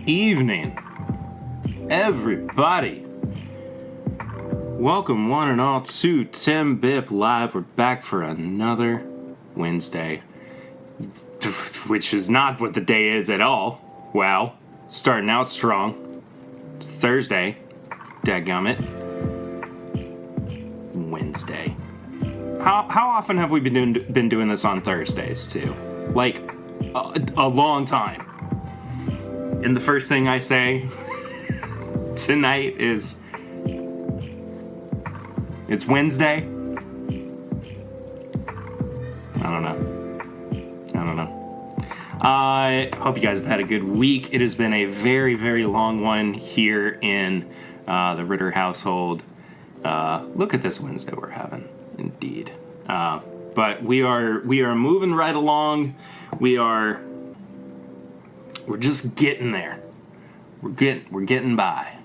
evening, everybody. Welcome, one and all, to TIMBP Live. We're back for another Wednesday, which is not what the day is at all. Wow, starting out strong. It's Thursday, dadgummit. Wednesday. How often have we been doing this on Thursdays too? Like a long time. And the first thing I say tonight is, it's Wednesday. I don't know. I hope you guys have had a good week. It has been a very, very long one here in the Ritter household. Look at this Wednesday we're having, indeed. But we are moving right along. We're just getting there. We're getting by.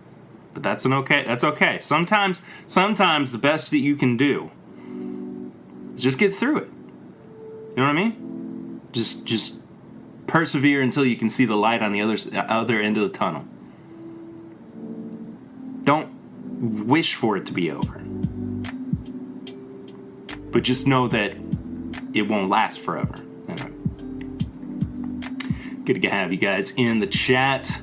But that's okay. Sometimes the best that you can do is just get through it. You know what I mean? Just persevere until you can see the light on the other end of the tunnel. Don't wish for it to be over. But just know that it won't last forever. Anyway. Good to have you guys in the chat.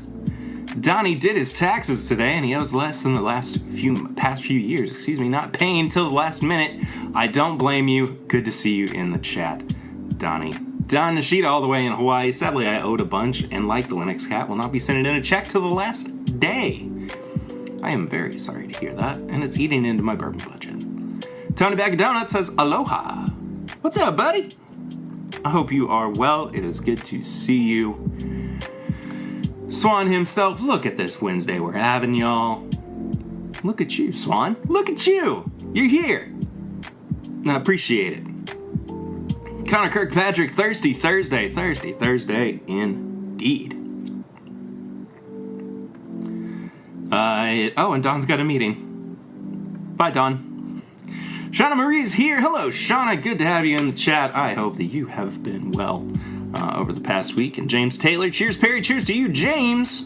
Donnie did his taxes today, and he owes less than the past few years. Not paying until the last minute. I don't blame you. Good to see you in the chat, Donnie. Don Nishida all the way in Hawaii. Sadly, I owed a bunch, and like the Linux cat, will not be sending in a check till the last day. I am very sorry to hear that, and it's eating into my bourbon budget. Tony Bag of Donuts says, aloha. What's up, buddy? I hope you are well. It is good to see you. Swan himself, look at this Wednesday we're having, y'all. Look at you, Swan. Look at you. You're here. I appreciate it. Connor Kirkpatrick, Thirsty Thursday indeed. And Don's got a meeting. Bye, Don. Shauna Marie's here. Hello, Shauna. Good to have you in the chat. I hope that you have been well over the past week. And James Taylor. Cheers, Perry. Cheers to you, James.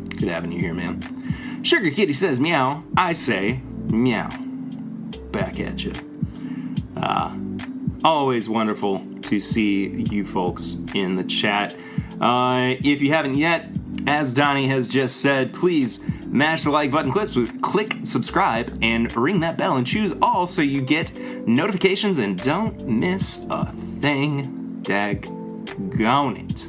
Good having you here, man. Sugar Kitty says meow. I say meow. Back at you. Always wonderful to see you folks in the chat. If you haven't yet, as Donnie has just said, please mash the like button, click subscribe, and ring that bell and choose all so you get notifications and don't miss a thing. Daggone it.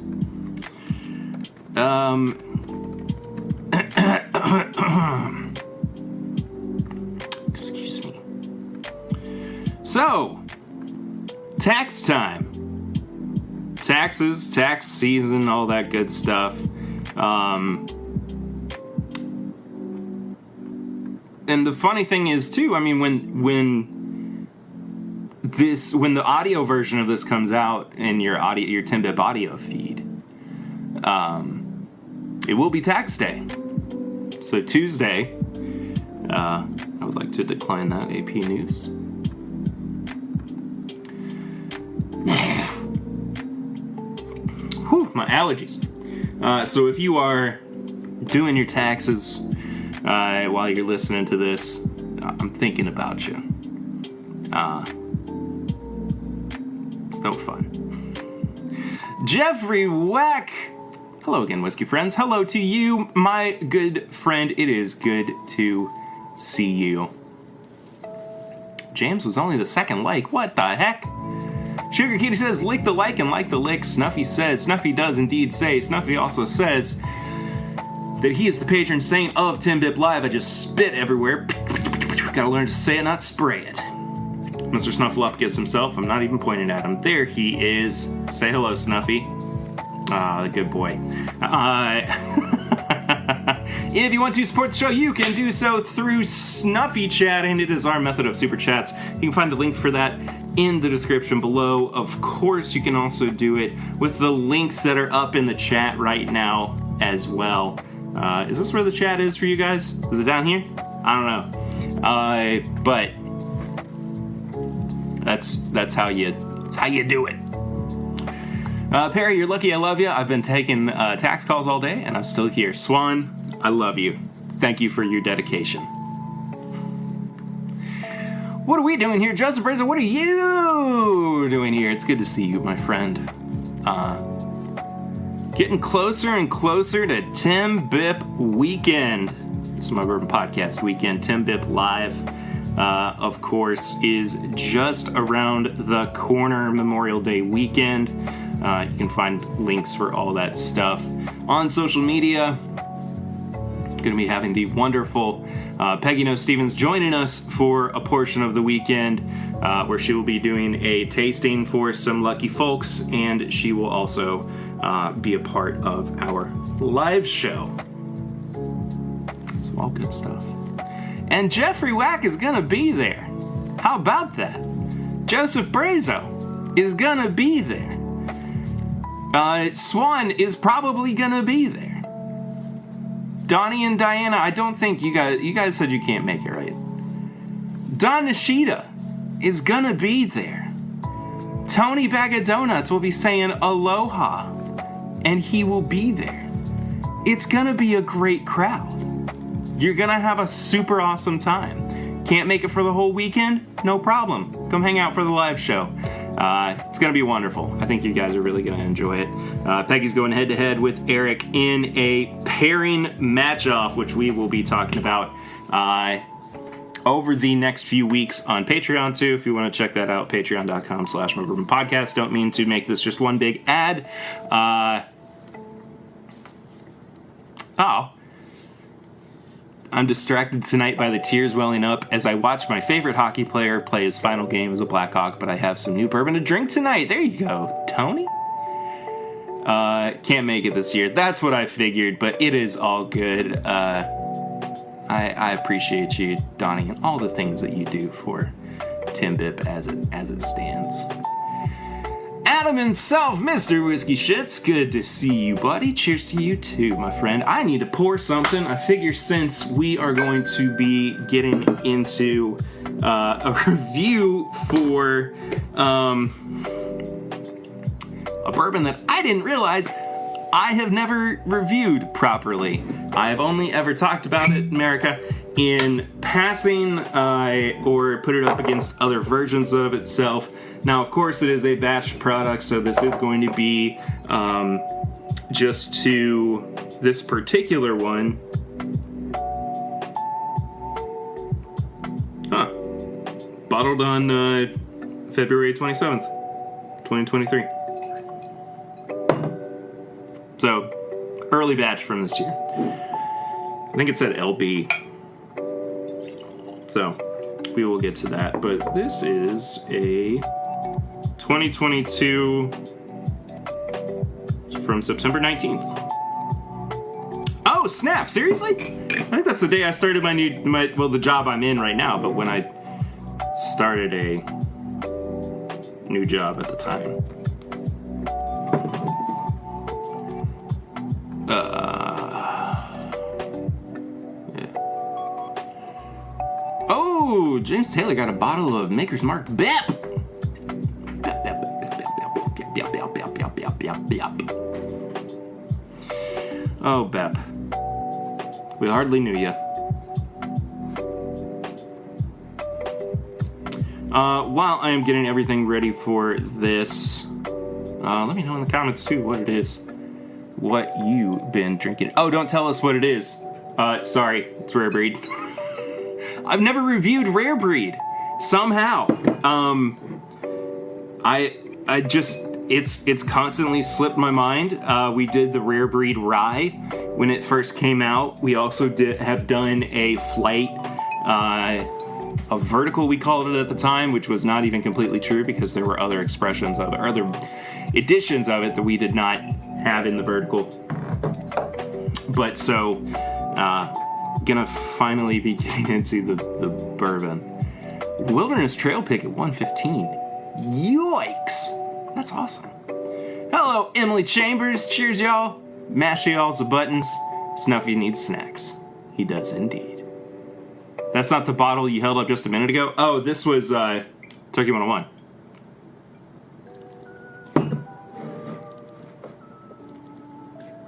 Excuse me. So, tax time. Taxes, tax season, all that good stuff. And the funny thing is too, I mean, when the audio version of this comes out in your TIMBP audio feed, it will be tax day. So Tuesday, I would like to decline that AP news. Whew, my allergies. So if you are doing your taxes while you're listening to this, I'm thinking about you. It's no fun. Jeffrey Wack. Hello again, Whiskey Friends. Hello to you, my good friend. It is good to see you. James was only the second like. What the heck? Sugar Kitty says, lick the like and like the lick. Snuffy says, Snuffy does indeed say. Snuffy also says that he is the patron saint of TIMBP Live. I just spit everywhere. Gotta learn to say it, not spray it. Mr. Snuffleupagus himself, I'm not even pointing at him. There he is. Say hello, Snuffy. Ah, the good boy. If you want to support the show, you can do so through Snuffy Chat, and it is our method of super chats. You can find the link for that in the description below. Of course, you can also do it with the links that are up in the chat right now as well. Is this where the chat is for you guys? Is it down here? I don't know. But that's how you do it. Perry, you're lucky I love you. I've been taking tax calls all day, and I'm still here. Swan, I love you. Thank you for your dedication. What are we doing here? Joseph Brazen, what are you doing here? It's good to see you, my friend. Getting closer and closer to TIMBP weekend. This is my Bourbon Podcast weekend. TIMBP Live, of course, is just around the corner. Memorial Day weekend. You can find links for all that stuff on social media. Going to be having the wonderful Peggy No Stevens joining us for a portion of the weekend where she will be doing a tasting for some lucky folks, and she will also be a part of our live show. It's all good stuff. And Jeffrey Wack is going to be there. How about that? Joseph Brazo is going to be there. Swan is probably going to be there. Donnie and Diana, I don't think you guys said you can't make it, right? Don Nishida is gonna be there. Tony Bag of Donuts will be saying aloha, and he will be there. It's gonna be a great crowd. You're gonna have a super awesome time. Can't make it for the whole weekend? No problem. Come hang out for the live show. It's going to be wonderful. I think you guys are really going to enjoy it. Peggy's going head-to-head with Eric in a pairing match-off, which we will be talking about over the next few weeks on Patreon, too. If you want to check that out, patreon.com/MyBourbonPodcast. Don't mean to make this just one big ad. I'm distracted tonight by the tears welling up as I watch my favorite hockey player play his final game as a Blackhawk, but I have some new bourbon to drink tonight. There you go, Tony. Can't make it this year. That's what I figured, but it is all good. I appreciate you, Donnie, and all the things that you do for TIMBP as it stands. Adam himself, Mr. Whiskey Shits, good to see you, buddy. Cheers to you too, my friend. I need to pour something. I figure since we are going to be getting into a review for a bourbon that I didn't realize I have never reviewed properly. I have only ever talked about it, America, in passing or put it up against other versions of itself. Now, of course, it is a batch product, so this is going to be just to this particular one. Bottled on February 27th, 2023. So, early batch from this year. I think it said LB. So, we will get to that. But this is a 2022 from September 19th. Oh, snap. Seriously? I think that's the day I started the job I'm in right now, but when I started a new job at the time. Yeah. Oh, James Taylor got a bottle of Maker's Mark BEP. Oh, BEP. We hardly knew you. While I am getting everything ready for this, let me know in the comments too what it is. What you've been drinking. Oh, don't tell us what it is. Sorry, it's Rare Breed. I've never reviewed Rare Breed. Somehow. I just, it's constantly slipped my mind. We did the Rare Breed Rye when it first came out. We also have done a flight, a vertical we called it at the time, which was not even completely true because there were other expressions of it, or other editions of it that we did not have in the vertical. But so, gonna finally be getting into the bourbon. Wilderness Trail Pick at 115. Yikes! That's awesome. Hello, Emily Chambers. Cheers, y'all. Mash y'all's the buttons. Snuffy needs snacks. He does indeed. That's not the bottle you held up just a minute ago? Oh, this was Turkey 101.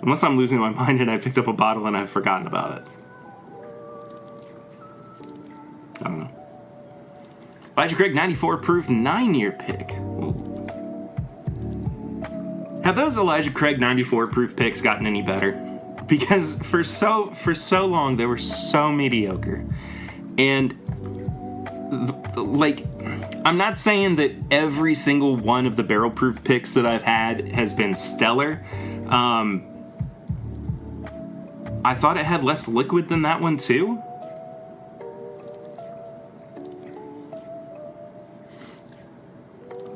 Unless I'm losing my mind and I picked up a bottle and I've forgotten about it. I don't know. Elijah Craig 94 proof 9-year pick. Ooh. Have those Elijah Craig 94 proof picks gotten any better? Because for so long they were so mediocre. And like, I'm not saying that every single one of the barrel proof picks that I've had has been stellar. I thought it had less liquid than that one too.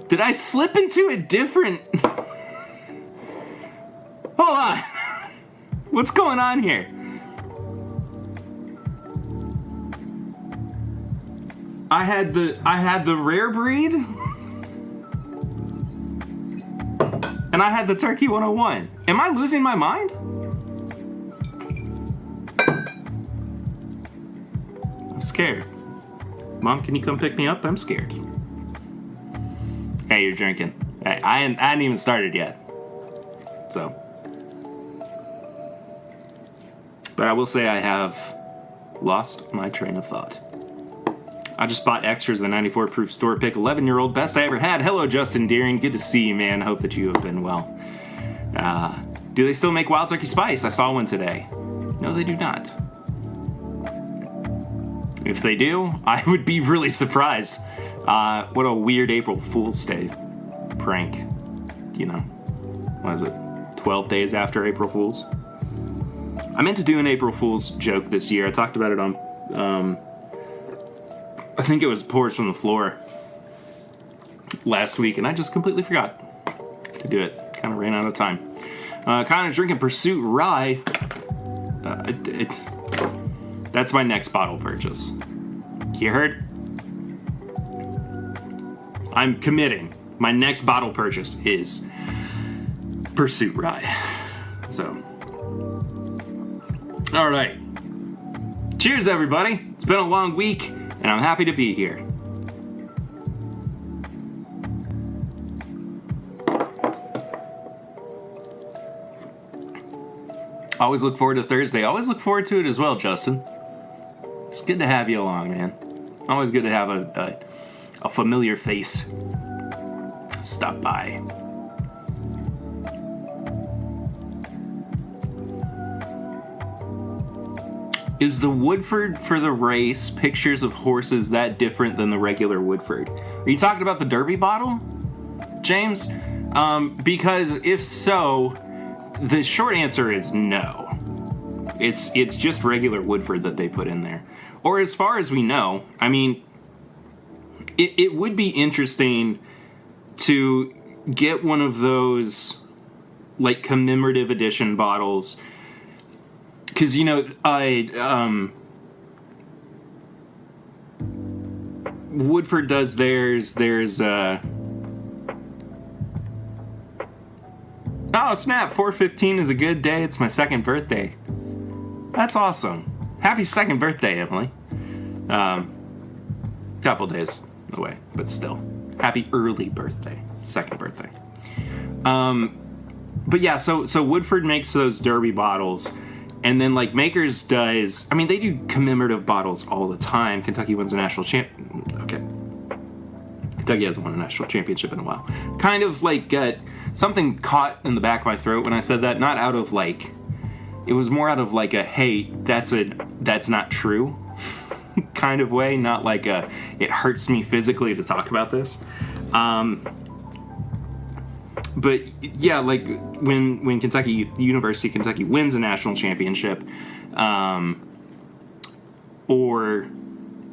Did I slip into a different... Hold on. What's going on here? I had the Rare Breed, and I had the Turkey 101. Am I losing my mind? I'm scared. Mom, can you come pick me up? I'm scared. Hey, you're drinking. Hey, I hadn't even started yet. So. But I will say I have lost my train of thought. I just bought extras of the 94 proof store pick, 11-year-old, best I ever had. Hello, Justin Deering. Good to see you, man. Hope that you have been well. Do they still make Wild Turkey Spice? I saw one today. No, they do not. If they do, I would be really surprised. What a weird April Fool's Day prank. You know, what is it? 12 days after April Fool's? I meant to do an April Fool's joke this year. I talked about it on, I think it was Pours from the Floor last week, and I just completely forgot to do it. Kind of ran out of time. Connor's drinking Pursuit Rye. That's my next bottle purchase. You heard? I'm committing. My next bottle purchase is Pursuit Rye. So... All right. Cheers, everybody. It's been a long week, and I'm happy to be here. Always look forward to Thursday. Always look forward to it as well, Justin. It's good to have you along, man. Always good to have a familiar face stop by. Is the Woodford for the race pictures of horses that different than the regular Woodford? Are you talking about the Derby bottle, James? Because if so, the short answer is no. It's just regular Woodford that they put in there. Or as far as we know, I mean, it would be interesting to get one of those, like, commemorative edition bottles. Because, you know, Woodford does theirs. There's, oh, snap, 4/15 is a good day. It's my second birthday. That's awesome. Happy second birthday, Emily. Couple days away, but still. Happy early birthday. Second birthday. But yeah, so Woodford makes those Derby bottles. And then, like, Makers does... I mean, they do commemorative bottles all the time. Kentucky wins a national Okay. Kentucky hasn't won a national championship in a while. Kind of, like, something caught in the back of my throat when I said that. Not out of, like... It was more out of, like, a, hey, that's not true kind of way. Not like a, it hurts me physically to talk about this. But yeah, like when University of Kentucky wins a national championship, or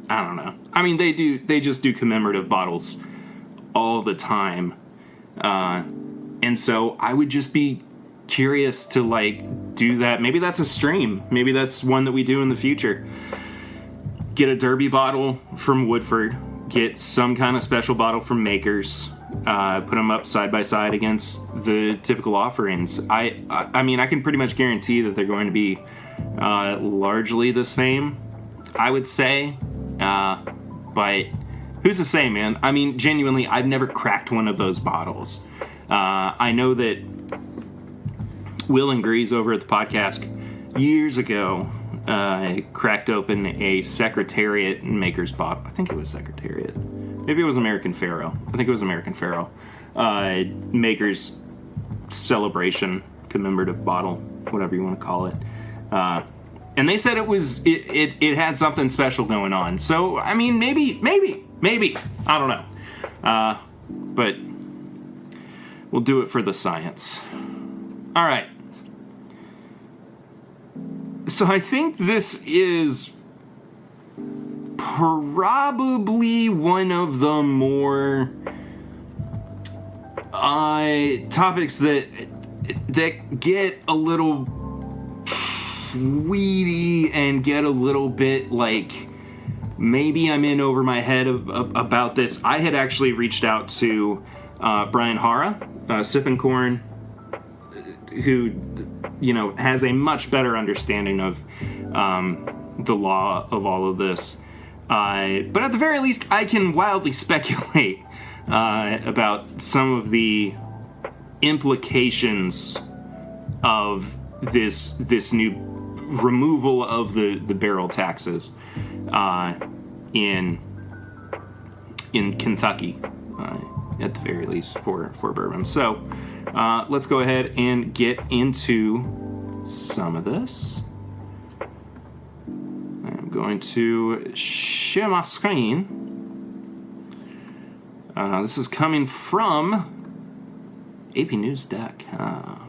I don't know. I mean, they just do commemorative bottles all the time, and so I would just be curious to like do that. Maybe that's a stream. Maybe that's one that we do in the future. Get a Derby bottle from Woodford. Get some kind of special bottle from Makers. Put them up side by side against the typical offerings. I mean, I can pretty much guarantee that they're going to be largely the same, I would say. But who's to say, man? I mean, genuinely, I've never cracked one of those bottles. I know that Will and Grease over at the podcast years ago cracked open a Secretariat Maker's bottle. I think it was Secretariat. Maybe it was American Pharoah. I think it was American Pharoah. Maker's celebration commemorative bottle, whatever you want to call it. And they said it had something special going on. So, I mean, maybe. I don't know. But we'll do it for the science. All right. So I think this is probably one of the more topics that get a little weedy and get a little bit like maybe I'm in over my head about this. I had actually reached out to Brian Hara, Sippin' Corn, who has a much better understanding of the law of all of this. But at the very least, I can wildly speculate about some of the implications of this new removal of the barrel taxes in Kentucky, at the very least for bourbon. So let's go ahead and get into some of this. I'm going to share my screen. This is coming from apnews.com.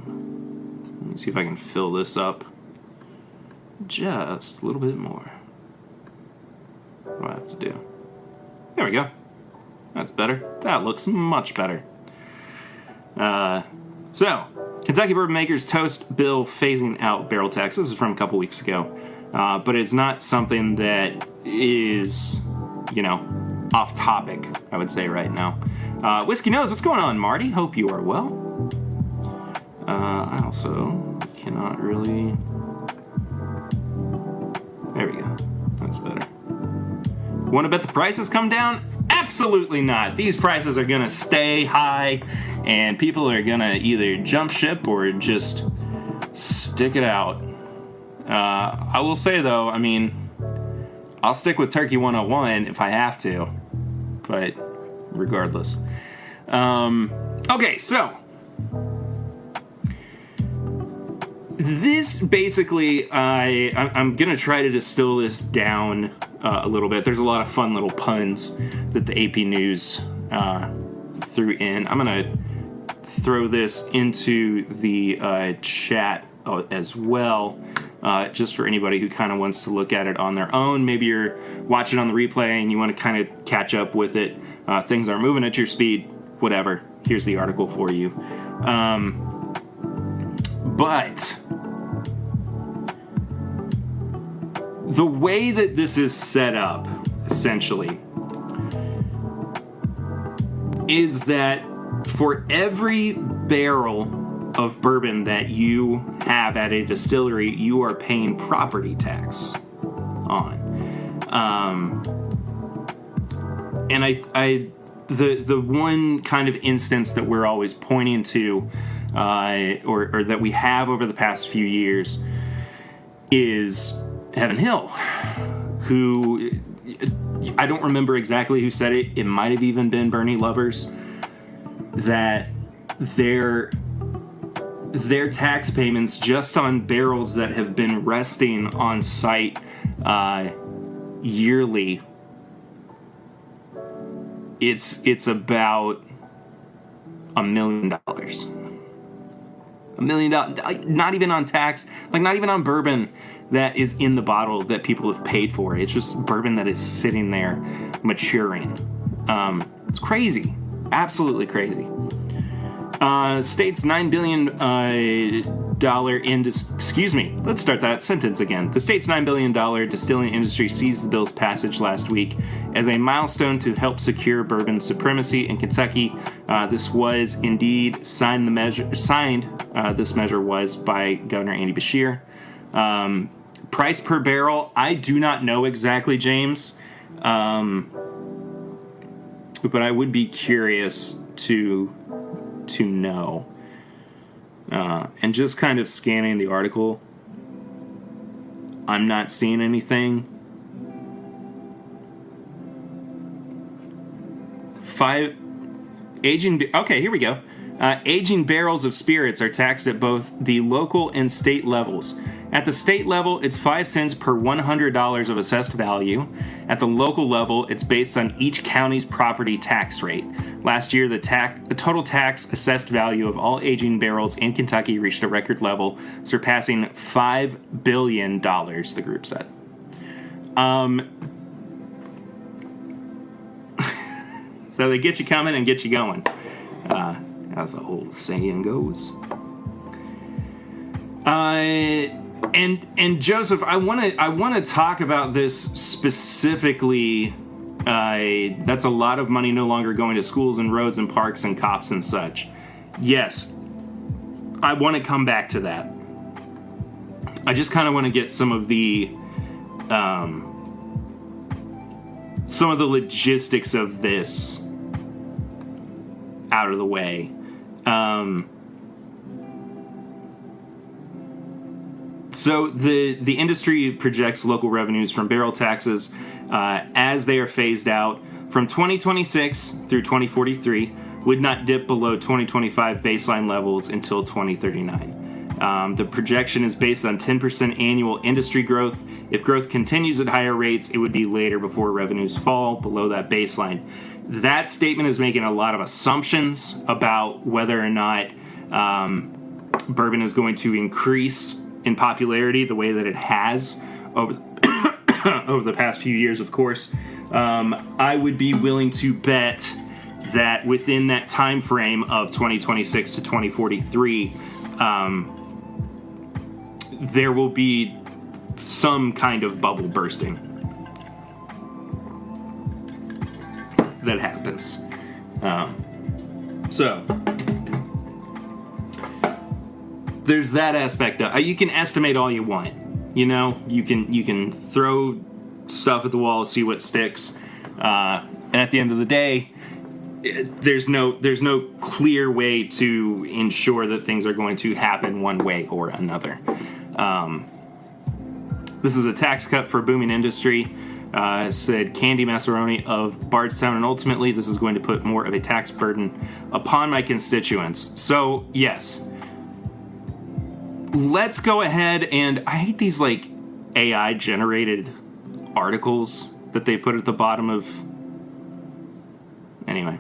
Let me see if I can fill this up just a little bit more. What do I have to do? There we go. That's better. That looks much better. So, Kentucky Bourbon Makers Toast Bill phasing out barrel tax. This is from a couple weeks ago. But it's not something that is, off topic, I would say right now. Whiskey Knows, what's going on, Marty? Hope you are well. I also cannot really... There we go. That's better. Want to bet the prices come down? Absolutely not. These prices are going to stay high, and people are going to either jump ship or just stick it out. I will say, though, I'll stick with Turkey 101 if I have to, but regardless. Okay, so this basically, I'm going to try to distill this down a little bit. There's a lot of fun little puns that the AP News threw in. I'm going to throw this into the chat as well, just for anybody who kind of wants to look at it on their own. Maybe you're watching on the replay and you want to kind of catch up with it. Things aren't moving at your speed, whatever. Here's the article for you. But the way that this is set up, essentially, is that for every barrel of bourbon that you have at a distillery, you are paying property tax on. And the one kind of instance that we're always pointing to, or that we have over the past few years, is Heaven Hill, who, I don't remember exactly who said it. It might have even been Bernie Lovers, that their tax payments just on barrels that have been resting on site yearly, it's about $1 million. $1 million, not even on tax, not even on bourbon that is in the bottle that people have paid for. It's just bourbon that is sitting there maturing. It's crazy. Absolutely crazy. State's $9 billion let's start that sentence again. The state's $9 billion distilling industry seized the bill's passage last week as a milestone to help secure bourbon supremacy in Kentucky. This was indeed signed. This measure was by Governor Andy Beshear. Price per barrel, I do not know exactly, James, but I would be curious to know. And just kind of scanning the article, I'm not seeing anything. Okay, here we go. Aging barrels of spirits are taxed at both the local and state levels. At the state level, it's 5 cents per $100 of assessed value. At the local level, it's based on each county's property tax rate. Last year, the total tax assessed value of all aging barrels in Kentucky reached a record level, surpassing $5 billion, the group said. So they get you coming and get you going, as the old saying goes. And Joseph, I want to talk about this specifically. That's a lot of money no longer going to schools and roads and parks and cops and such. Yes, I want to come back to that. I just kind of want to get some of the logistics of this out of the way. So the industry projects local revenues from barrel taxes as they are phased out from 2026 through 2043 would not dip below 2025 baseline levels until 2039. The projection is based on 10% annual industry growth. If growth continues at higher rates, it would be later before revenues fall below that baseline. That statement is making a lot of assumptions about whether or not bourbon is going to increase in popularity the way that it has over over the past few years, of course. I would be willing to bet that within that time frame of 2026 to 2043, there will be some kind of bubble bursting that happens. So there's that aspect of you can estimate all you want. You know, you can throw stuff at the wall, see what sticks, and at the end of the day, there's no clear way to ensure that things are going to happen one way or another. This is a tax cut for a booming industry, said Candy Massaroni of Bardstown, and ultimately this is going to put more of a tax burden upon my constituents. So, yes. Let's go ahead and... I hate these, like, AI-generated articles that they put at the bottom of... Anyway.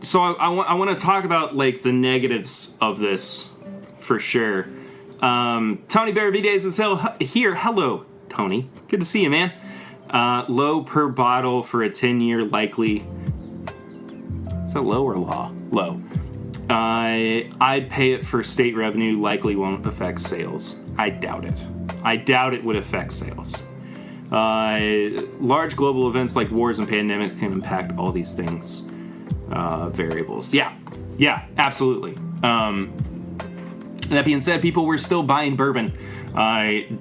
So I want to talk about, like, the negatives of this, for sure. Tony Bear V-Days is here. Hello, Tony. Good to see you, man. Low per bottle for a 10-year likely... Is that low or law? Low. I'd pay it for state revenue, likely won't affect sales. I doubt it. I doubt it would affect sales. Large global events like wars and pandemics can impact all these things, variables. Yeah, absolutely. That being said, people were still buying bourbon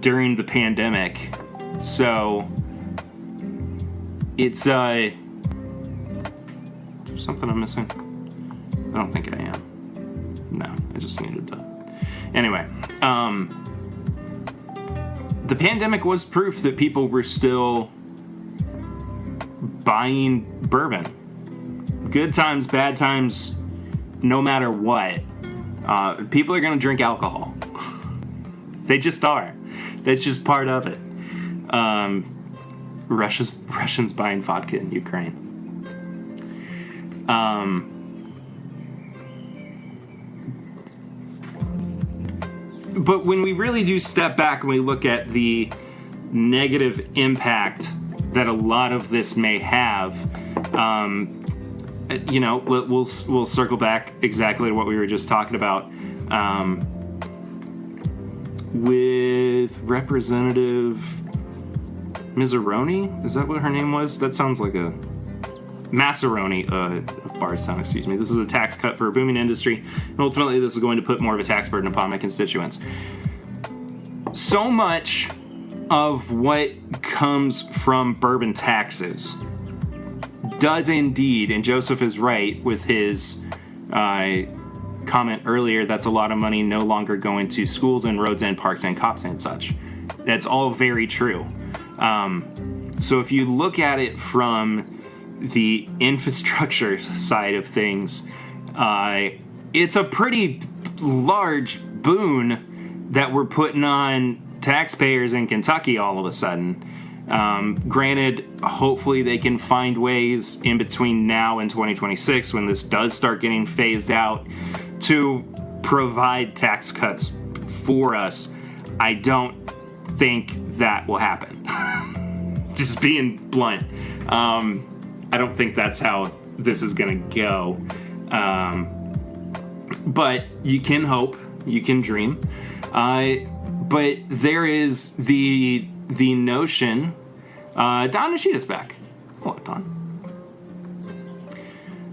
during the pandemic, so it's something I'm missing. I don't think I am. No, I just needed to. Anyway, the pandemic was proof that people were still buying bourbon. Good times, bad times, no matter what. People are going to drink alcohol. They just are. That's just part of it. Russians buying vodka in Ukraine. But when we really do step back and we look at the negative impact that a lot of this may have, you know, we'll circle back exactly to what we were just talking about with Representative Mazzaroni. Is that what her name was? That sounds like a Massaroni of Bardstown, excuse me. This is a tax cut for a booming industry, and ultimately this is going to put more of a tax burden upon my constituents. So much of what comes from bourbon taxes does indeed, and Joseph is right with his comment earlier, that's a lot of money no longer going to schools and roads and parks and cops and such. That's all very true. So if you look at it from the infrastructure side of things, it's a pretty large boon that we're putting on taxpayers in Kentucky all of a sudden. Granted, hopefully they can find ways in between now and 2026, when this does start getting phased out, to provide tax cuts for us. I don't think that will happen. Just being blunt. I don't think that's how this is going to go. But you can hope, you can dream. But there is the notion. Don Nishida's back. Hold on,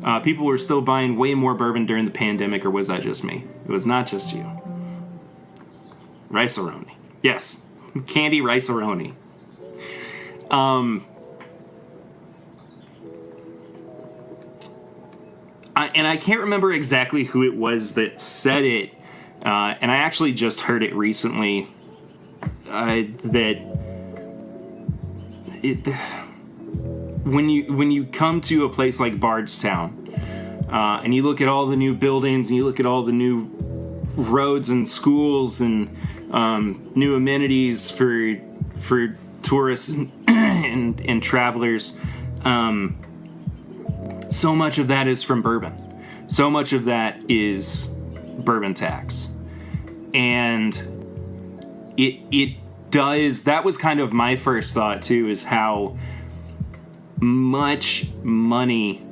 Don. People were still buying way more bourbon during the pandemic, or was that just me? It was not just you. Rice-A-Roni. Yes. Candy Rice-A-Roni. And I can't remember exactly who it was that said it, and I actually just heard it recently, when you come to a place like Bardstown, and you look at all the new buildings, and you look at all the new roads and schools and new amenities for tourists and travelers, so much of that is from bourbon. So much of that is bourbon tax. And it does, that was kind of my first thought too, is how much money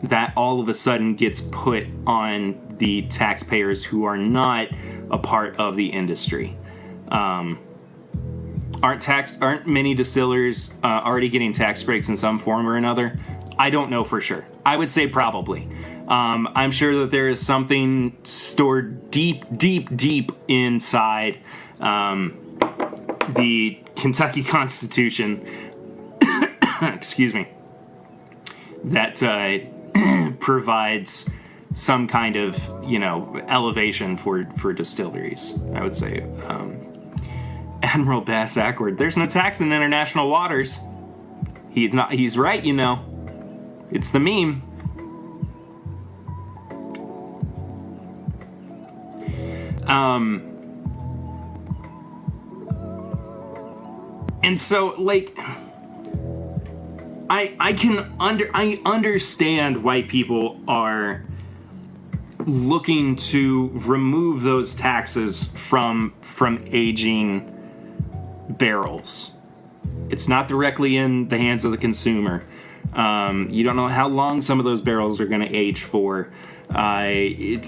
that all of a sudden gets put on the taxpayers who are not a part of the industry. Aren't many distillers already getting tax breaks in some form or another? I don't know for sure. I would say probably. I'm sure that there is something stored deep inside the Kentucky Constitution, excuse me, that provides some kind of, elevation for distilleries. I would say, Admiral Bass Ackward, there's no tax in international waters. He's right, It's the meme. And so, I understand why people are looking to remove those taxes from aging barrels. It's not directly in the hands of the consumer. You don't know how long some of those barrels are going to age for. Like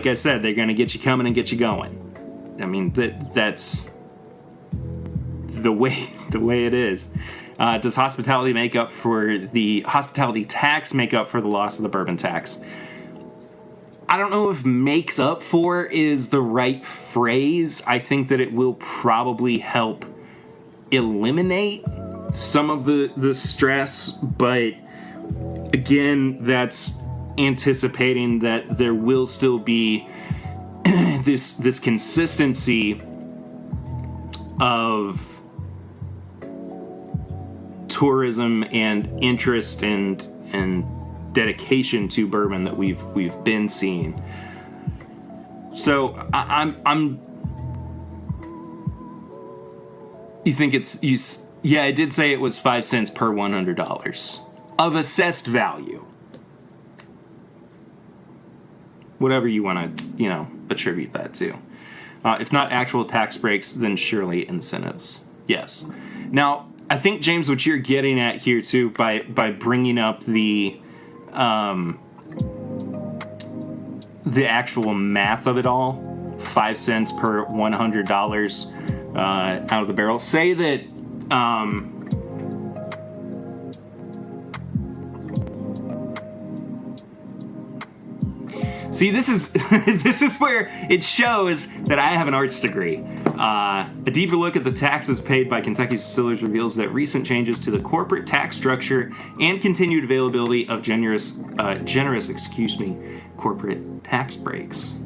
I said, they're going to get you coming and get you going. I mean, that's the way it is. Does hospitality tax make up for the loss of the bourbon tax? I don't know if makes up for is the right phrase. I think that it will probably help eliminate some of the stress, but again, that's anticipating that there will still be this consistency of tourism and interest and dedication to bourbon that we've been seeing. So I'm you think yeah, I did say it was 5 cents per $100 of assessed value. Whatever you want to, attribute that to. If not actual tax breaks, then surely incentives. Yes. Now, I think, James, what you're getting at here, too, by bringing up the actual math of it all, 5 cents per $100 out of the barrel. Say that See, this is this is where it shows that I have an arts degree. A deeper look at the taxes paid by Kentucky distillers reveals that recent changes to the corporate tax structure and continued availability of generous corporate tax breaks.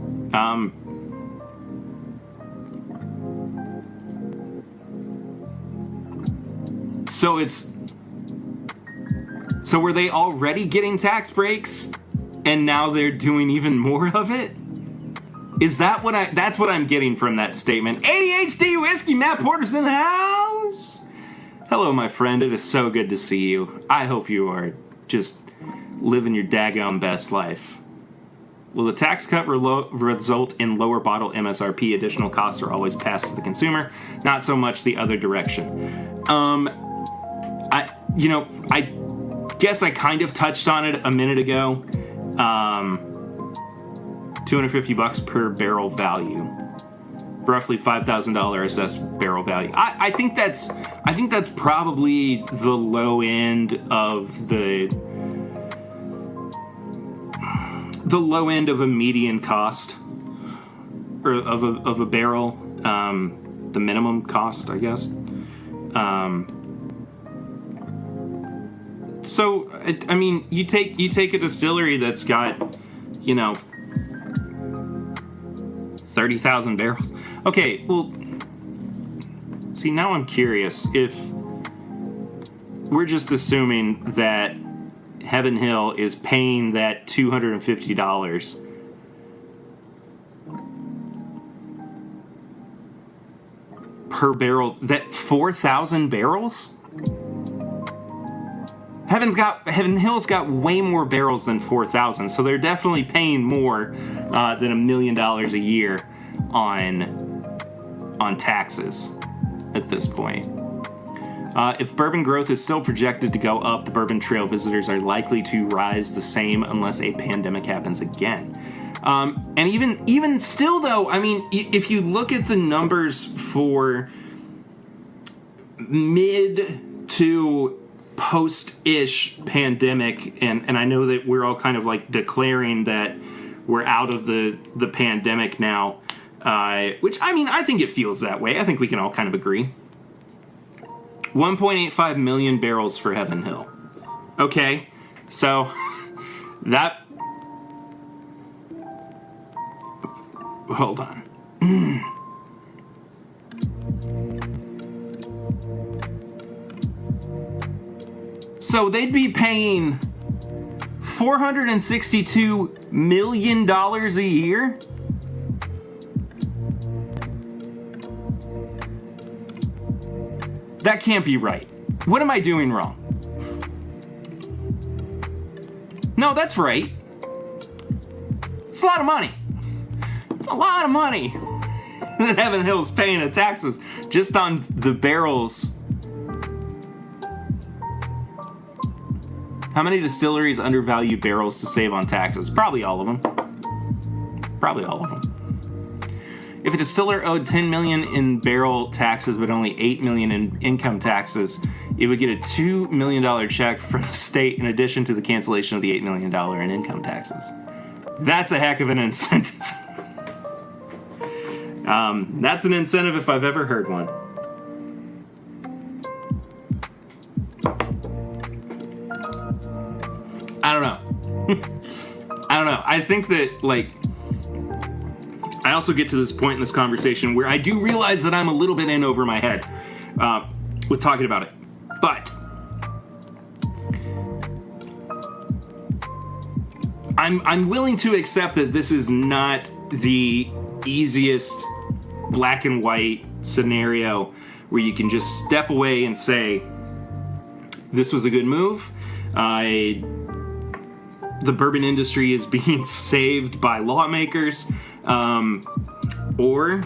So were they already getting tax breaks, and now they're doing even more of it? That's what I'm getting from that statement. ADHD Whiskey, Matt Porter's in the house! Hello, my friend. It is so good to see you. I hope you are just living your daggone best life. Will the tax cut result in lower bottle MSRP? Additional costs are always passed to the consumer, not so much the other direction. I guess I kind of touched on it a minute ago. $250 per barrel value, roughly $5,000 assessed barrel value. I think that's probably the low end of the low end of a median cost, or of a barrel, the minimum cost, I guess. So I mean, you take a distillery that's got, 30,000 barrels. Okay, well, see, now I'm curious if we're just assuming that Heaven Hill is paying that $250 per barrel, that 4,000 barrels? Heaven Hill's got way more barrels than 4,000, so they're definitely paying more than $1 million a year on taxes at this point. If bourbon growth is still projected to go up, the Bourbon Trail visitors are likely to rise the same unless a pandemic happens again. And even still, though, I mean, if you look at the numbers for mid to post-ish pandemic, and I know that we're all kind of like declaring that we're out of the pandemic now, which, I mean, I think it feels that way. I think we can all kind of agree. 1.85 million barrels for Heaven Hill. Okay, so that... Hold on. So they'd be paying $462 million a year? That can't be right. What am I doing wrong? No, that's right. It's a lot of money. It's a lot of money that Heaven Hill's paying in taxes just on the barrels. How many distilleries undervalue barrels to save on taxes? Probably all of them. Probably all of them. If a distiller owed $10 million in barrel taxes but only $8 million in income taxes, it would get a $2 million check from the state in addition to the cancellation of the $8 million in income taxes. That's a heck of an incentive. That's an incentive if I've ever heard one. I don't know. I think that, like, I also get to this point in this conversation where I do realize that I'm a little bit in over my head with talking about it. But I'm willing to accept that this is not the easiest black and white scenario where you can just step away and say, this was a good move. The bourbon industry is being saved by lawmakers, or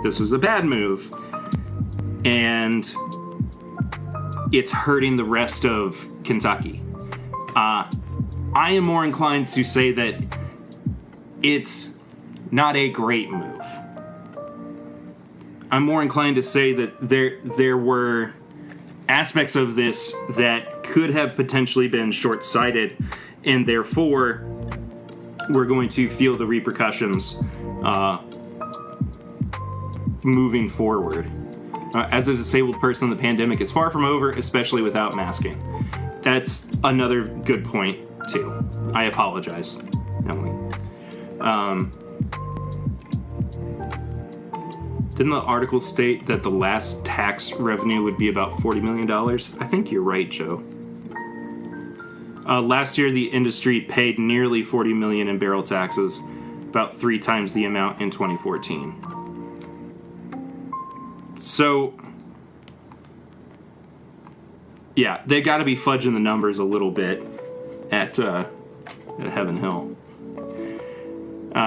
this was a bad move, and it's hurting the rest of Kentucky. I am more inclined to say that it's not a great move. I'm more inclined to say that there were aspects of this that could have potentially been short-sighted, and therefore we're going to feel the repercussions moving forward. As a disabled person, the pandemic is far from over, especially without masking. That's another good point, too. I apologize, Emily. Didn't the article state that the last tax revenue would be about $40 million? I think you're right, Joe. Last year, the industry paid nearly $40 million in barrel taxes, about 3 times the amount in 2014. So, yeah, they got to be fudging the numbers a little bit at Heaven Hill.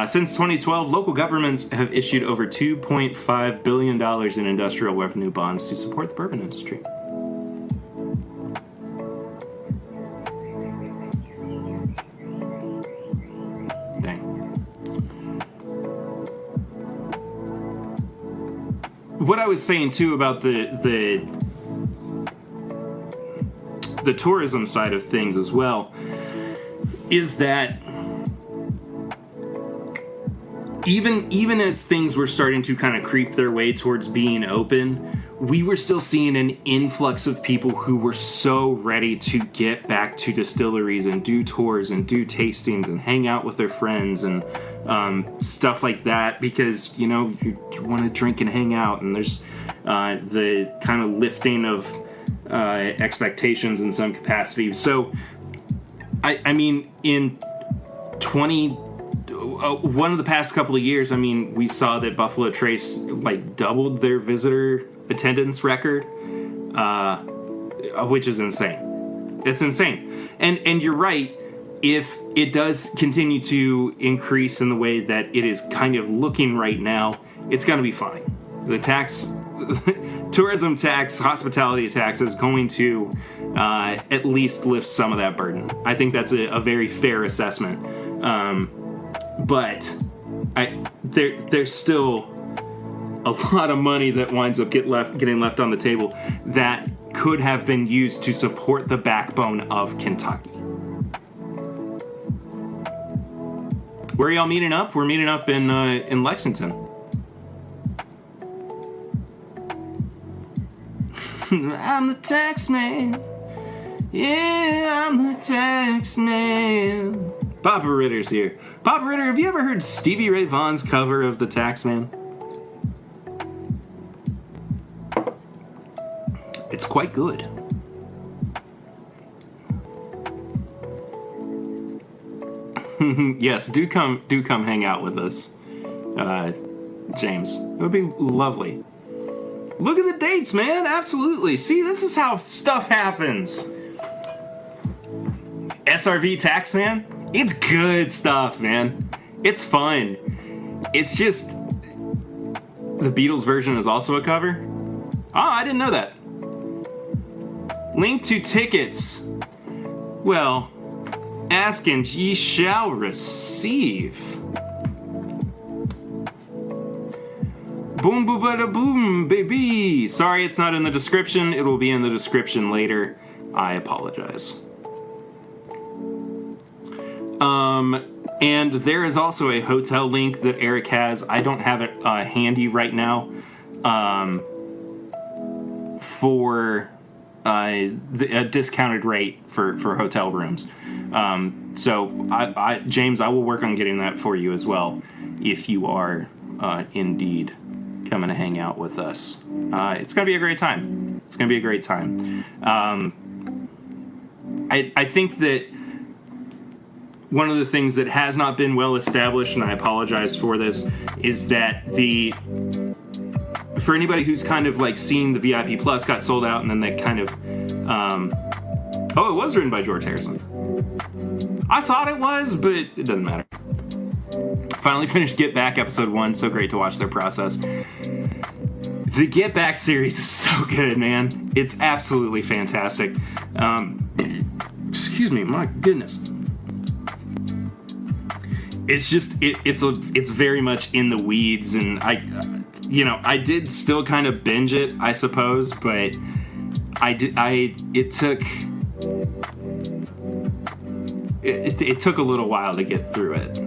Since 2012, local governments have issued over $2.5 billion in industrial revenue bonds to support the bourbon industry. Dang. What I was saying, too, about the tourism side of things as well is that even as things were starting to kind of creep their way towards being open, we were still seeing an influx of people who were so ready to get back to distilleries and do tours and do tastings and hang out with their friends and stuff like that, because, you know, you want to drink and hang out, and there's the kind of lifting of expectations in some capacity. So, I mean, in one of the past couple of years, I mean, we saw that Buffalo Trace like doubled their visitor attendance record, which is insane. It's insane. And you're right, if it does continue to increase in the way that it is kind of looking right now, it's going to be fine. The tax, tourism tax, hospitality tax is going to at least lift some of that burden. I think that's a very fair assessment. But there's still a lot of money that winds up getting left on the table that could have been used to support the backbone of Kentucky. Where are y'all meeting up? We're meeting up in Lexington. I'm the tax man. Yeah, I'm the tax man. Papa Ritter's here. Papa Ritter, have you ever heard Stevie Ray Vaughan's cover of The Taxman? It's quite good. Yes, do come hang out with us, James. It would be lovely. Look at the dates, man. Absolutely. See, this is how stuff happens. SRV Taxman? It's good stuff, man. It's fun. It's just the Beatles version is also a cover. Oh, I didn't know that. Link to tickets. Well, ask and ye shall receive. Boom, boom, bada, boom, baby. Sorry, it's not in the description. It will be in the description later. I apologize. And there is also a hotel link that Eric has. I don't have it handy right now for a discounted rate for hotel rooms. So, James, I will work on getting that for you as well if you are indeed coming to hang out with us. It's going to be a great time. It's going to be a great time. I think that one of the things that has not been well established, and I apologize for this, is that for anybody who's kind of like seen the VIP Plus got sold out, and then they kind of, it was written by George Harrison. I thought it was, but it doesn't matter. Finally finished Get Back episode 1. So great to watch their process. The Get Back series is so good, man. It's absolutely fantastic. Excuse me, my goodness. It's just it's very much in the weeds, and I did still kind of binge it, I suppose, but it took a little while to get through it.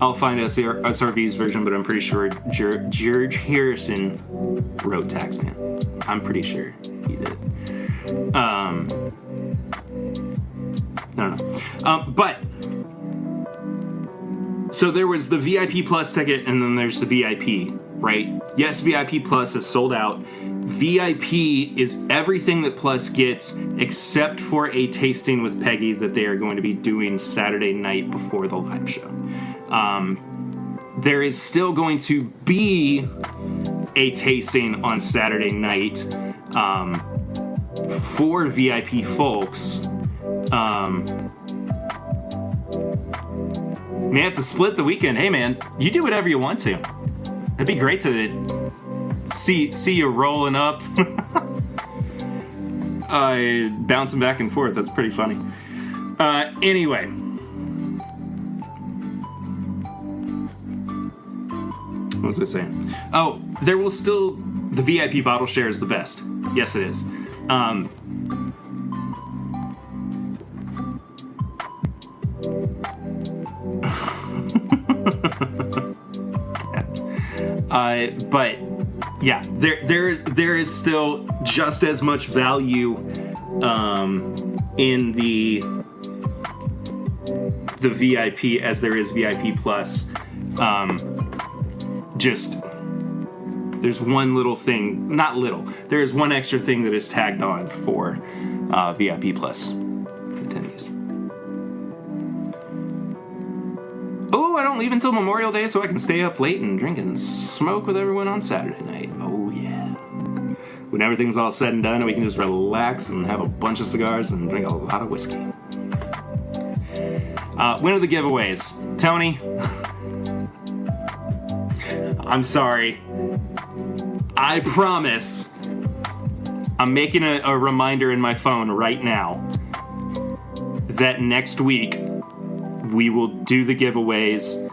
I'll find SRV's version, but I'm pretty sure George Harrison wrote Taxman. I'm pretty sure he did. I don't know. But so there was the VIP Plus ticket, and then there's the VIP, right? Yes, VIP Plus is sold out. VIP is everything that Plus gets except for a tasting with Peggy that they are going to be doing Saturday night before the live show. There is still going to be a tasting on Saturday night for VIP folks. May have to split the weekend. Hey man, you do whatever you want to. It'd be great to see you rolling up, bouncing back and forth. That's pretty funny. Anyway, what was I saying? Oh, there will still the VIP bottle share is the best. Yes, it is. But yeah, there is still just as much value in the VIP as there is VIP Plus. Just there's one little thing, not little. There is one extra thing that is tagged on for VIP Plus attendees. Oh, I don't leave until Memorial Day so I can stay up late and drink and smoke with everyone on Saturday night. Oh, yeah. When everything's all said and done, we can just relax and have a bunch of cigars and drink a lot of whiskey. When are the giveaways? Tony? I'm sorry. I promise. I'm making a reminder in my phone right now that next week we will do the giveaways,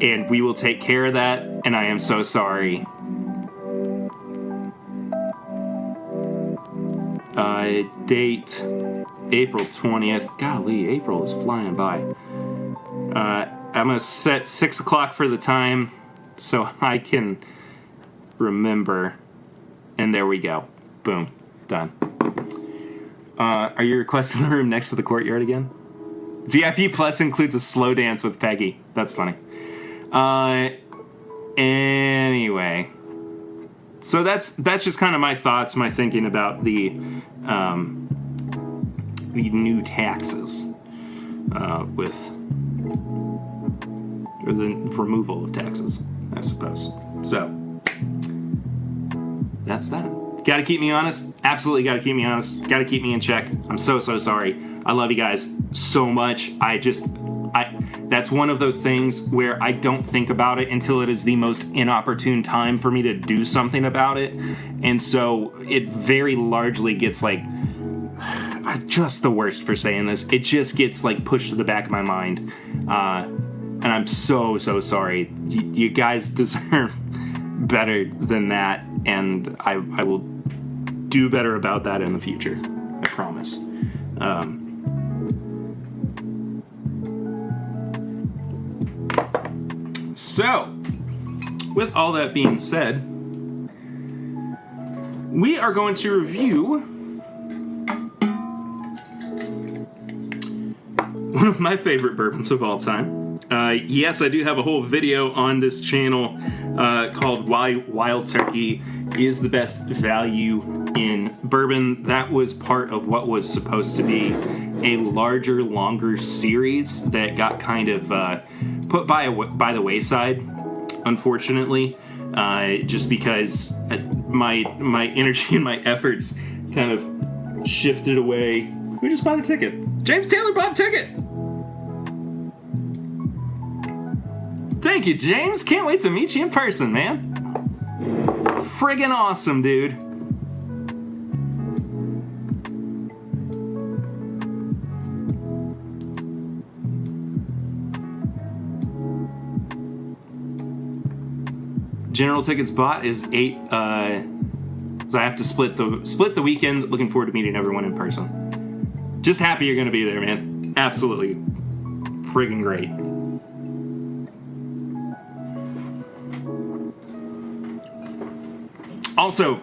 and we will take care of that, and I am so sorry. Date, April 20th. Golly, April is flying by. I'm going to set 6 o'clock for the time so I can remember, and there we go. Boom. Done. Are you requesting the room next to the courtyard again? VIP Plus includes a slow dance with Peggy. That's funny. Anyway, so that's just kind of my thoughts, my thinking about the new taxes with or the removal of taxes, I suppose. So that's that. Got to keep me honest. Absolutely got to keep me honest. Got to keep me in check. I'm so sorry. I love you guys so much. That's one of those things where I don't think about it until it is the most inopportune time for me to do something about it. And so it very largely gets like, I'm just the worst for saying this. It just gets like pushed to the back of my mind. And I'm so sorry. You guys deserve better than that. And I will do better about that in the future. I promise. So, with all that being said, we are going to review one of my favorite bourbons of all time. Yes, I do have a whole video on this channel called Why Wild Turkey is the best value in bourbon. That was part of what was supposed to be a larger, longer series that got kind of put by the wayside, unfortunately, just because my energy and my efforts kind of shifted away. We just bought a ticket. James Taylor bought a ticket. Thank you, James. Can't wait to meet you in person, man. Friggin' awesome, dude. General tickets bought is 8. So I have to split the weekend. Looking forward to meeting everyone in person. Just happy you're gonna be there, man. Absolutely, friggin' great. Also,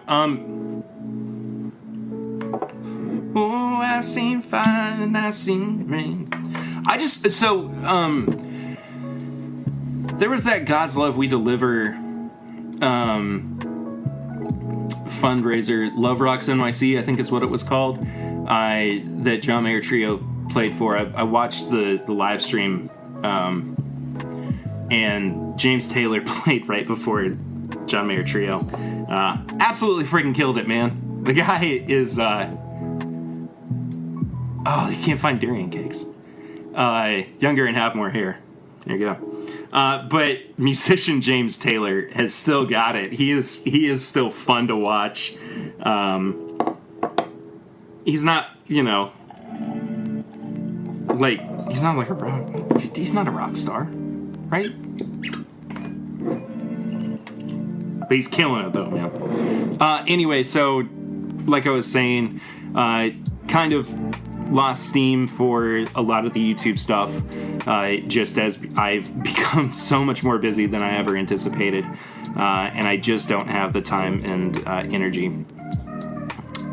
oh, I've seen fire and I've seen rain. There was that God's Love We Deliver fundraiser, Love Rocks NYC, I think is what it was called, that John Mayer Trio played for. I watched the live stream, and James Taylor played right before John Mayer Trio. Absolutely freaking killed it, man. The guy is, you can't find durian cakes. Younger and have more hair. There you go. But musician James Taylor has still got it. He is still fun to watch. He's not, he's not a rock star, right? But he's killing it though, man. Anyway, so like I was saying, kind of lost steam for a lot of the YouTube stuff, just as I've become so much more busy than I ever anticipated, and I just don't have the time and energy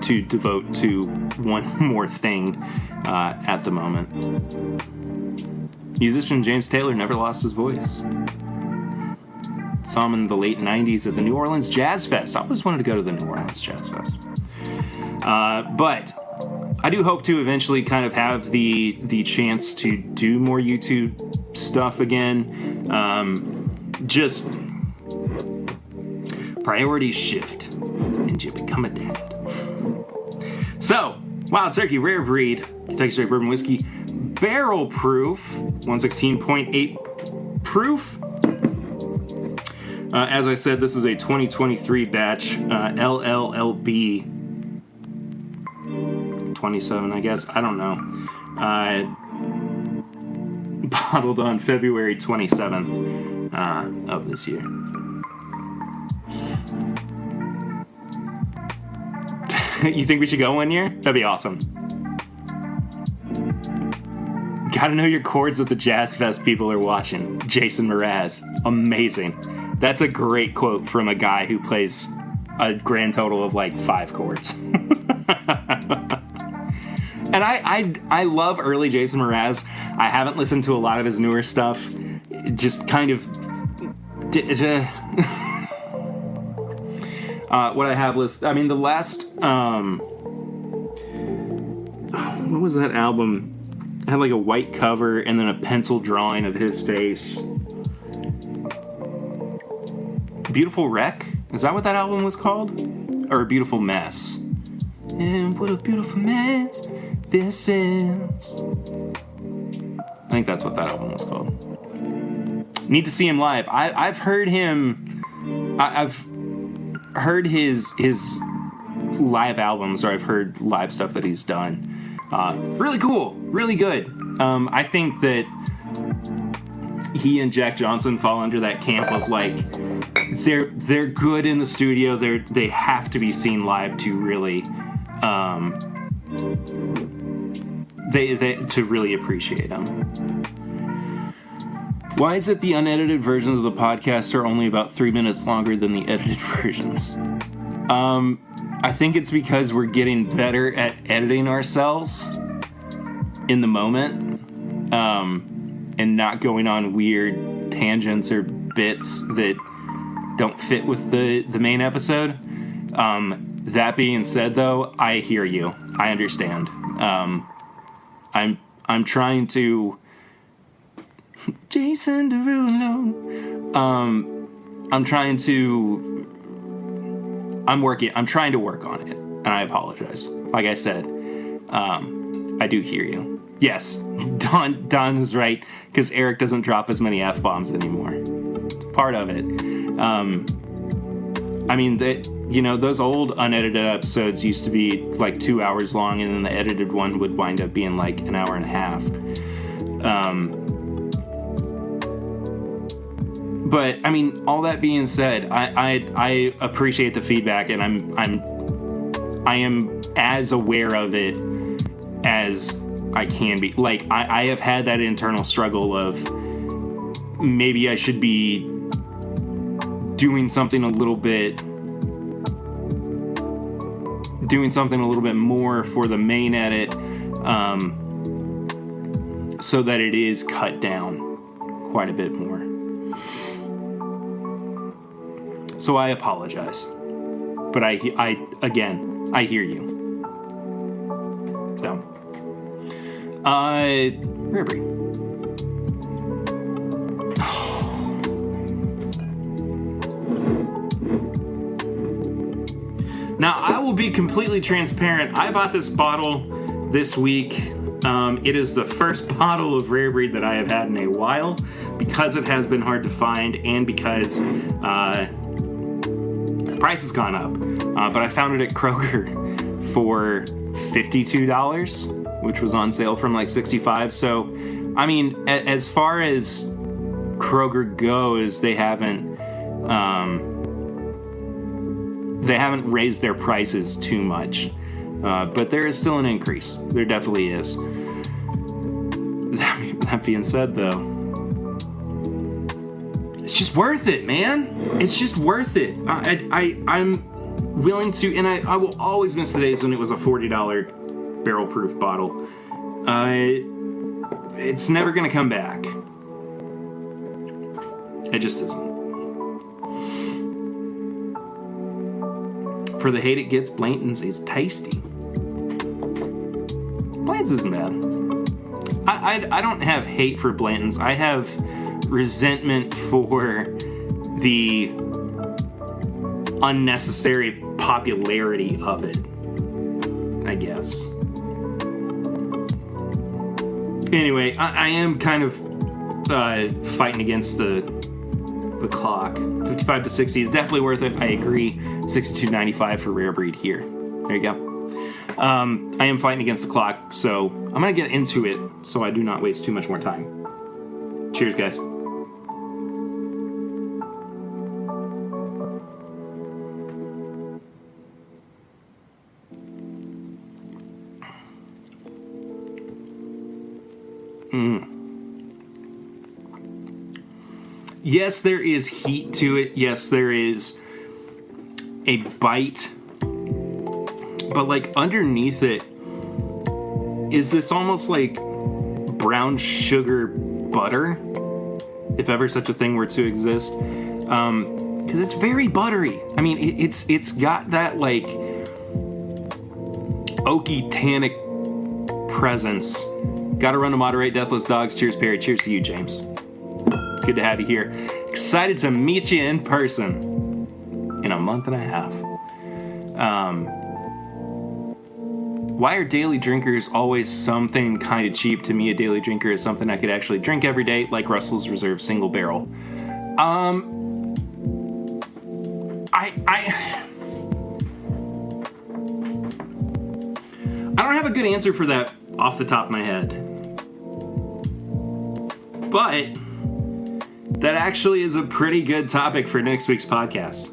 to devote to one more thing at the moment. Musician James Taylor never lost his voice. Saw him in the late 90s at the New Orleans Jazz Fest. I always wanted to go to the New Orleans Jazz Fest. But I do hope to eventually kind of have the chance to do more YouTube stuff again. Just priorities shift and you become a dad. So, Wild Turkey Rare Breed Kentucky Straight Bourbon Whiskey, barrel proof, 116.8 proof. As I said, this is a 2023 batch, LLLB 27, I guess. I don't know. Bottled on February 27th of this year. You think we should go one year? That'd be awesome. Gotta know your chords with the Jazz Fest people are watching. Jason Mraz. Amazing. That's a great quote from a guy who plays a grand total of like 5 chords. And I love early Jason Mraz. I haven't listened to a lot of his newer stuff. Just kind of... what I have listed... I mean, the last... what was that album? It had like a white cover and then a pencil drawing of his face. Beautiful Wreck? Is that what that album was called? Or A Beautiful Mess? And what a beautiful mess this is. I think that's what that album was called. Need to see him live. I've heard him... I've heard his live albums, or I've heard live stuff that he's done. Really cool. Really good. I think that he and Jack Johnson fall under that camp of like... They're good in the studio. They have to be seen live to really they to really appreciate them. Why is it the unedited versions of the podcast are only about 3 minutes longer than the edited versions? I think it's because we're getting better at editing ourselves in the moment, and not going on weird tangents or bits that don't fit with the main episode. That being said, though, I hear you. I understand. I'm trying to... Jason Derulo. I'm trying to work on it, and I apologize. Like I said, I do hear you. Yes, Don is right, because Eric doesn't drop as many F-bombs anymore. It's part of it. I mean, those old unedited episodes used to be like 2 hours long, and then the edited one would wind up being like an hour and a half. But I mean, all that being said, I appreciate the feedback, and I am as aware of it as I can be. Like, I have had that internal struggle of maybe I should be doing something a little bit doing something a little bit more for the main edit, so that it is cut down quite a bit more. So I apologize, but I hear you. So, Rare Breed. Now, I will be completely transparent. I bought this bottle this week. It is the first bottle of Rare Breed that I have had in a while, because it has been hard to find and because the price has gone up. But I found it at Kroger for $52, which was on sale from like $65. So, I mean, as far as Kroger goes, they haven't raised their prices too much. But there is still an increase. There definitely is. That being said, though, it's just worth it, man. It's just worth it. I'm willing to, and I will always miss the days when it was a $40 barrel proof bottle. It's never going to come back. It just isn't. For the hate it gets, Blanton's is tasty. Blanton's isn't bad. I don't have hate for Blanton's. I have resentment for the unnecessary popularity of it, I guess. Anyway, I am kind of fighting against the clock. 55 to 60 is definitely worth it. I agree. $62.95 for Rare Breed here. There you go. I am fighting against the clock, so I'm going to get into it so I do not waste too much more time. Cheers, guys. Yes, there is heat to it. Yes, there is a bite. But, like, underneath it is this almost like brown sugar butter, if ever such a thing were to exist. Because it's very buttery. I mean, it's got that, like, oaky, tannic presence. Gotta run to moderate Deathless Dogs. Cheers, Perry. Cheers to you, James. Good to have you here. Excited to meet you in person in a month and a half. Why are daily drinkers always something kind of cheap? To me, a daily drinker is something I could actually drink every day, like Russell's Reserve Single Barrel. I don't have a good answer for that off the top of my head. But that actually is a pretty good topic for next week's podcast.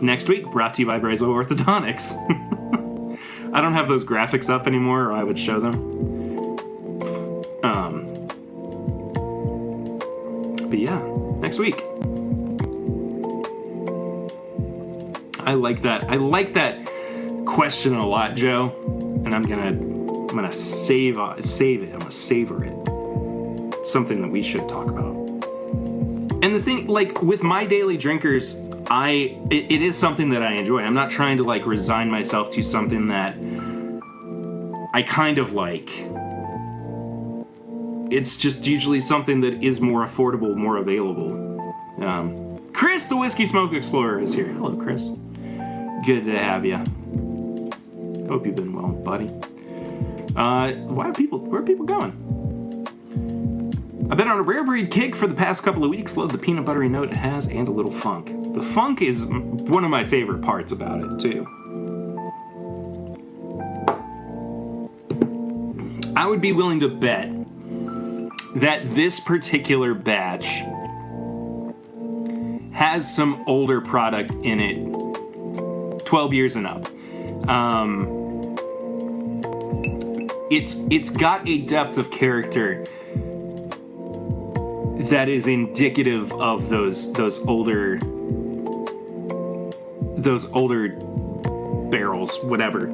Next week, brought to you by Brazo Orthodontics. I don't have those graphics up anymore, or I would show them. But yeah, next week. I like that question a lot, Joe. And I'm gonna save it. I'm gonna savor it. It's something that we should talk about. And the thing, like, with my daily drinkers, it is something that I enjoy. I'm not trying to, like, resign myself to something that I kind of like. It's just usually something that is more affordable, more available. Chris, the Whiskey Smoke Explorer, is here. Hello, Chris. Good to have you. Hope you've been well, buddy. Where are people going? I've been on a Rare Breed kick for the past couple of weeks. Love the peanut buttery note it has and a little funk. The funk is one of my favorite parts about it, too. I would be willing to bet that this particular batch has some older product in it, 12 years and up. It's got a depth of character that is indicative of those older barrels, whatever,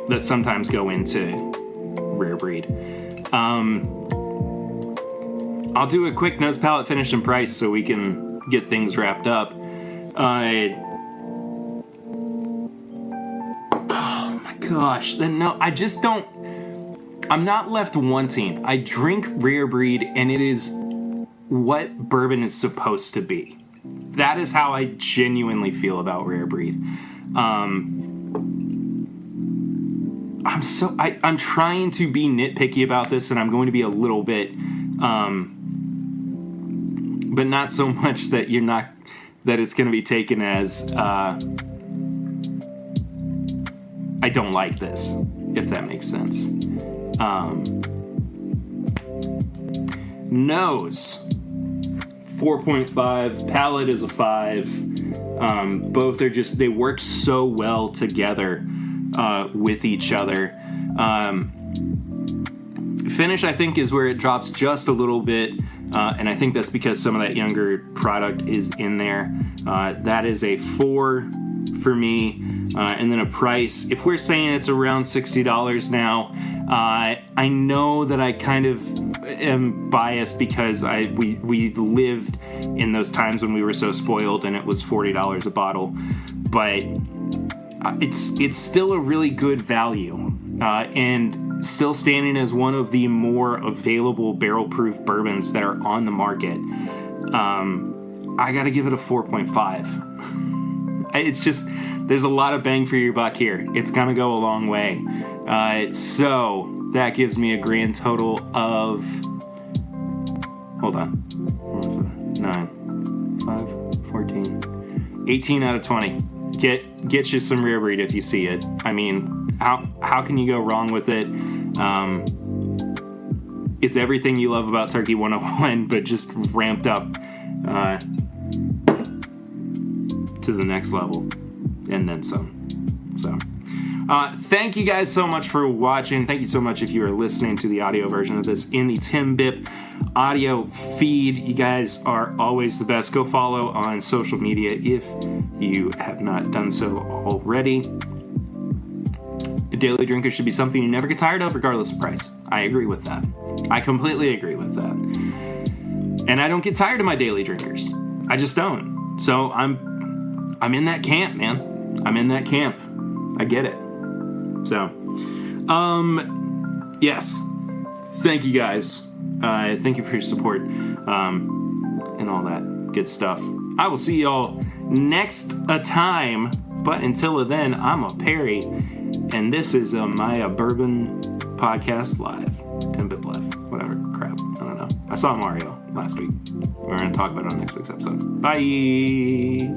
that sometimes go into Rare Breed. I'll do a quick nose, palate, finish, and price so we can get things wrapped up. Oh my gosh, I just don't. I'm not left wanting. I drink Rare Breed, and it is what bourbon is supposed to be. That is how I genuinely feel about Rare Breed. I'm trying to be nitpicky about this, and I'm going to be a little bit, but not so much that that it's going to be taken as I don't like this, if that makes sense. Nose 4.5, palate is a 5. Both are they work so well together with each other. Finish, I think, is where it drops just a little bit, and I think that's because some of that younger product is in there. That is a 4 for me, and then a price. If we're saying it's around $60 now, I know that I kind of am biased because we lived in those times when we were so spoiled and it was $40 a bottle, but it's still a really good value, and still standing as one of the more available barrel-proof bourbons that are on the market. I gotta give it a 4.5. It's just, there's a lot of bang for your buck here. It's gonna go a long way. So that gives me a grand total of, hold on, 9, 5, 14, 18 out of 20. Get you some Rare Breed if you see it. I mean, how can you go wrong with it? It's everything you love about Turkey 101, but just ramped up to the next level, and then some. So, thank you guys so much for watching. Thank you so much if you are listening to the audio version of this in the TIMBP audio feed. You guys are always the best. Go follow on social media if you have not done so already. A daily drinker should be something you never get tired of, regardless of price. I agree with that. I completely agree with that. And I don't get tired of my daily drinkers. I just don't. So I'm in that camp, man. I'm in that camp. I get it. So, yes. Thank you guys. Thank you for your support, and all that good stuff. I will see y'all next time. But until then, I'm a Perry, and this is my Bourbon Podcast Live. TIMBP Live. Whatever. Crap. I don't know. I saw Mario last week. We're going to talk about it on next week's episode. Bye!